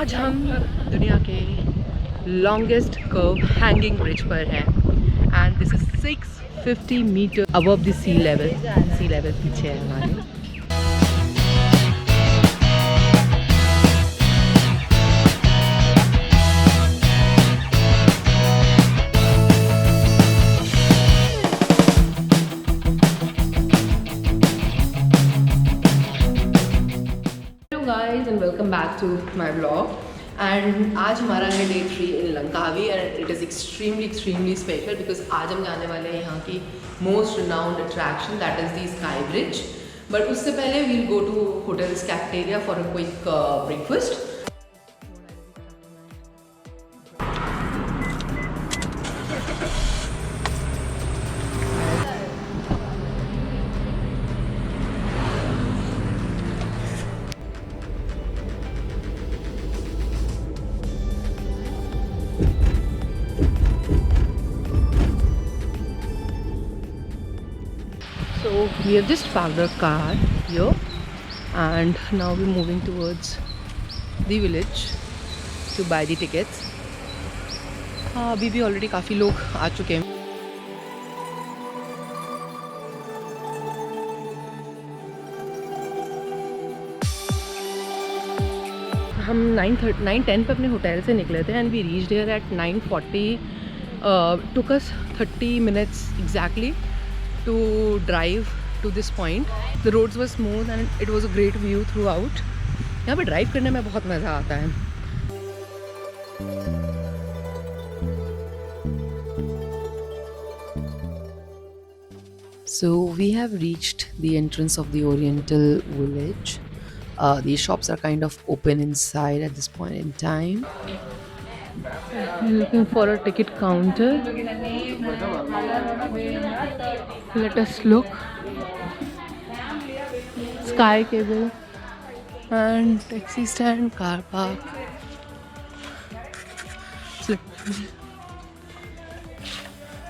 आज हम दुनिया के लॉन्गेस्ट कर्व हैंगिंग ब्रिज पर हैं and this is 650 meter above the sea level पीछे है हमारे. Hello guys and welcome back to my vlog. And आज हमारा है day 3 in Langkawi and it is extremely special because आज हम जाने वाले हैं यहाँ की most renowned attraction that is the sky bridge. But उससे पहले we'll go to hotel's cafeteria for a quick breakfast. So we have just parked our car here and now we're moving towards the village to buy the tickets. अभी भी already काफ़ी लोग आ चुके हैं. हम 9:10 पे अपने होटल से निकले थे and we reached here at 9:40. Took us 30 minutes exactly to drive to this point. The roads were smooth and it was a great view throughout. यहाँ पे ड्राइव करने में बहुत मज़ा आता है. So we have reached the entrance of the Oriental Village. These shops are kind of open inside at this point in time. We're looking for a ticket counter. Let us look. Sky cable and taxi stand, car park.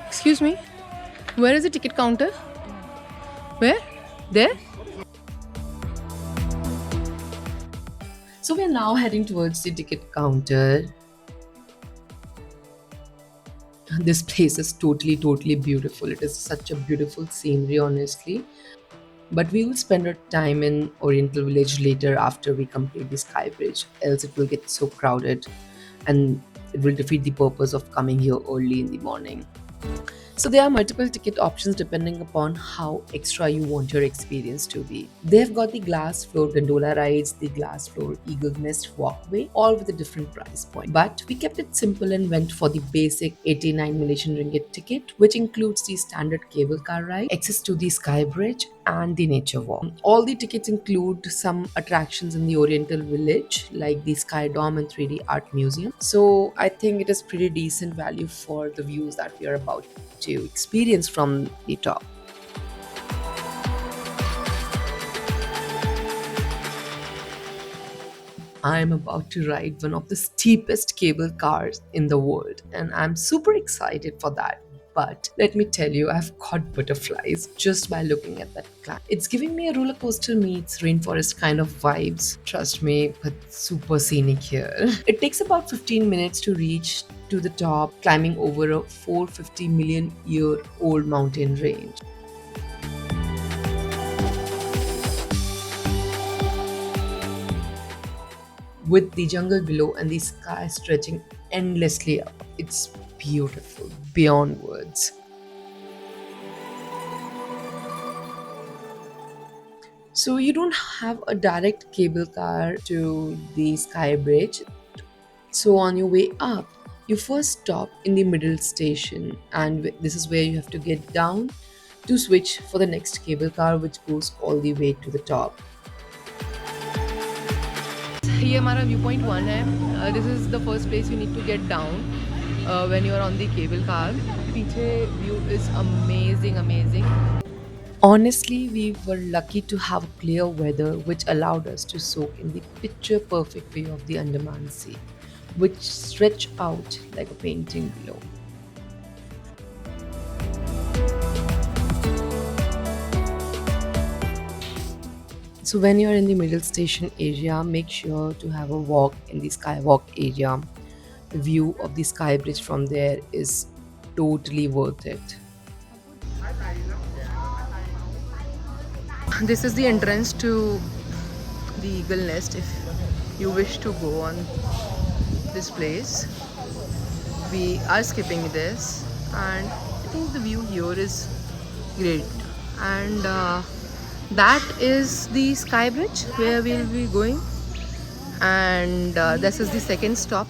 Excuse me, where is the ticket counter? Where? There? So we are now heading towards the ticket counter. This place is totally beautiful. It is such a beautiful scenery, honestly. But we will spend our time in Oriental Village later after we complete the Sky Bridge, else it will get so crowded and it will defeat the purpose of coming here early in the morning. So there are multiple ticket options depending upon how extra you want your experience to be. They've got the glass floor gondola rides, the glass floor eagle nest walkway, all with a different price point. But we kept it simple and went for the basic 89 Malaysian ringgit ticket, which includes the standard cable car ride, access to the Sky Bridge and the nature walk. All the tickets include some attractions in the Oriental Village like the Sky Dome and 3D Art Museum. So I think it is pretty decent value for the views that we are about to experience from the top. I am about to ride one of the steepest cable cars in the world and I'm super excited for that. But let me tell you, I've got butterflies just by looking at that climb. It's giving me a roller coaster meets rainforest kind of vibes. Trust me, but super scenic here. It takes about 15 minutes to reach to the top, climbing over a 450 million year old mountain range. With the jungle below and the sky stretching endlessly up. It's beautiful, beyond words. So you don't have a direct cable car to the Sky Bridge. So on your way up, you first stop in the middle station and this is where you have to get down to switch for the next cable car which goes all the way to the top. ये हमारा view point 1 है. This is the first place you need to get down when you are on the cable car. पीछे view is amazing. Honestly, we were lucky to have clear weather which allowed us to soak in the picture perfect view of the Andaman Sea, which stretch out like a painting below. So when you're in the middle station area, make sure to have a walk in the skywalk area. The view of the sky bridge from there is totally worth it. This is the entrance to the Eagle Nest if you wish to go on this place. We are skipping this, and I think the view here is great. And that is the sky bridge where we'll be going, and this is the second stop.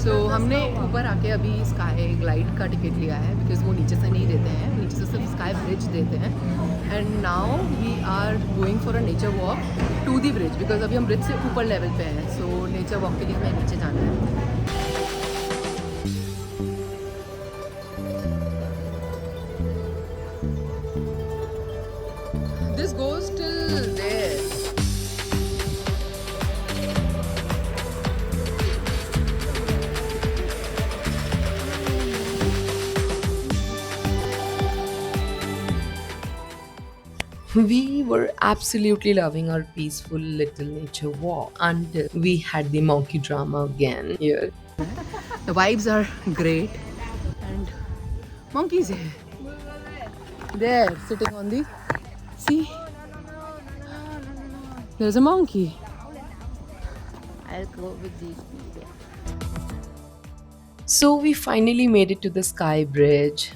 So हमने ऊपर आके अभी sky glide का ticket लिया है because वो नीचे से नहीं देते हैं, नीचे से सिर्फ स्काई ब्रिज देते हैं. And now we are going for a nature walk to the bridge because अभी हम ब्रिज से ऊपर लेवल पे हैं. सो नेचर वॉक के लिए हमें नीचे जाना है. This goes till there. We were absolutely loving our peaceful little nature walk until we had the monkey drama again here. The vibes are great, and monkeys here. There, sitting on the see. There's a monkey. I'll go with these people. So we finally made it to the sky bridge.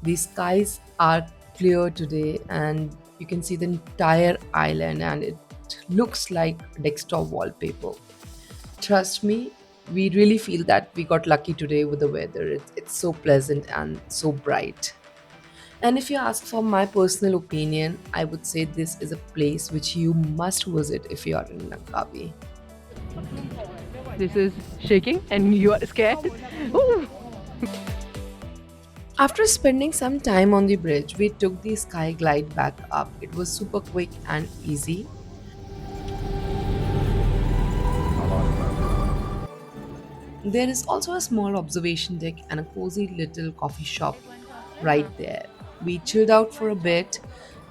The skies are clear today, and you can see the entire island, and it looks like desktop wallpaper. Trust me, we really feel that we got lucky today with the weather. It's so pleasant and so bright. And if you ask for my personal opinion, I would say this is a place which you must visit if you are in Langkawi. This is shaking and you are scared. Ooh. After spending some time on the bridge, we took the sky glide back up. It was super quick and easy. There is also a small observation deck and a cozy little coffee shop right there. We chilled out for a bit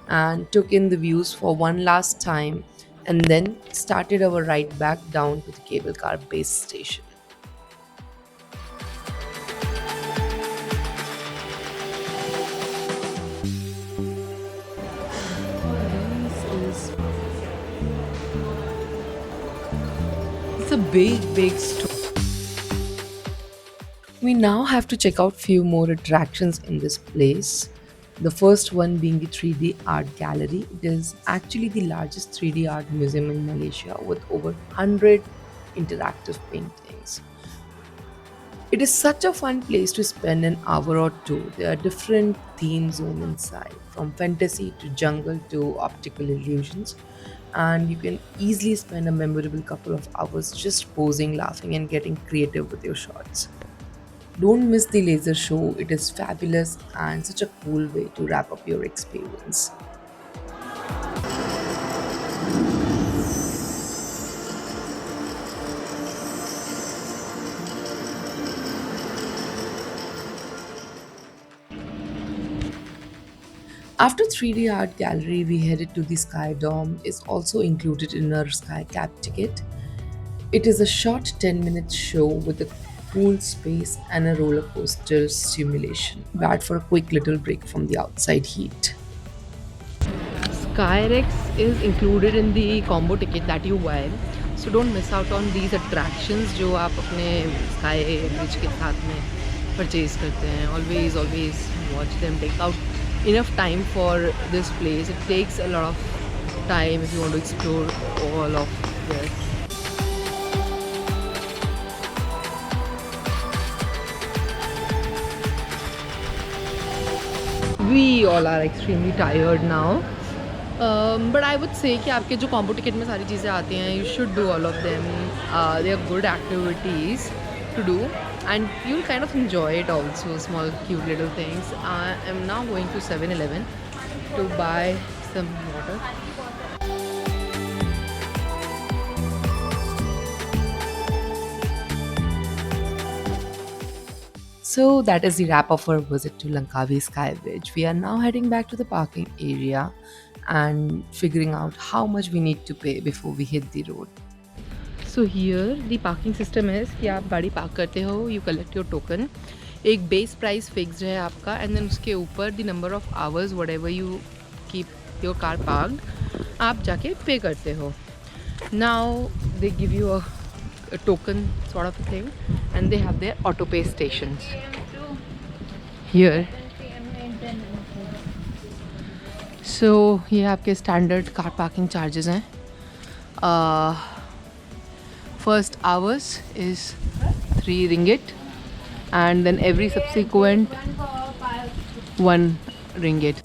and took in the views for one last time and then started our ride back down to the cable car base station. This is it's a big store. We now have to check out few more attractions in this place. The first one being the 3D art gallery. It is actually the largest 3D art museum in Malaysia with over 100 interactive paintings. It is such a fun place to spend an hour or two. There are different theme zones inside, from fantasy to jungle to optical illusions, and you can easily spend a memorable couple of hours just posing, laughing, and getting creative with your shots. Don't miss the laser show, it is fabulous and such a cool way to wrap up your experience. After 3D art gallery, we headed to the Sky Dome, is also included in our Sky Cap ticket. It is a short 10-minute show with a cool space and a roller coaster simulation. Bad for a quick little break from the outside heat. Skyrex is included in the combo ticket that you buy. So don't miss out on these attractions जो आप अपने Sky Bridge के साथ में purchase करते हैं. Always watch them. Take out enough time for this place. It takes a lot of time if you want to explore all of this. We all are extremely tired now. But I would say कि आपके जो combo ticket में सारी चीज़ें आती हैं, you should do all of them. They are good activities to do, and you'll kind of enjoy it also. Small, cute little things. I am now going to 7-Eleven to buy some water. So that is the wrap of our visit to Langkawi Sky Bridge. We are now heading back to the parking area and figuring out how much we need to pay before we hit the road. So here the parking system is कि आप गाड़ी park करते हो, you collect your token, एक base price fixed है आपका, and then उसके ऊपर the number of hours whatever you keep your car parked आप जाके पे करते हो. Now they give you a token sort of a thing, and they have their auto pay stations here. So ये आपके standard car parking charges हैं. First hours is 3 ringgit, and then every subsequent 1 ringgit.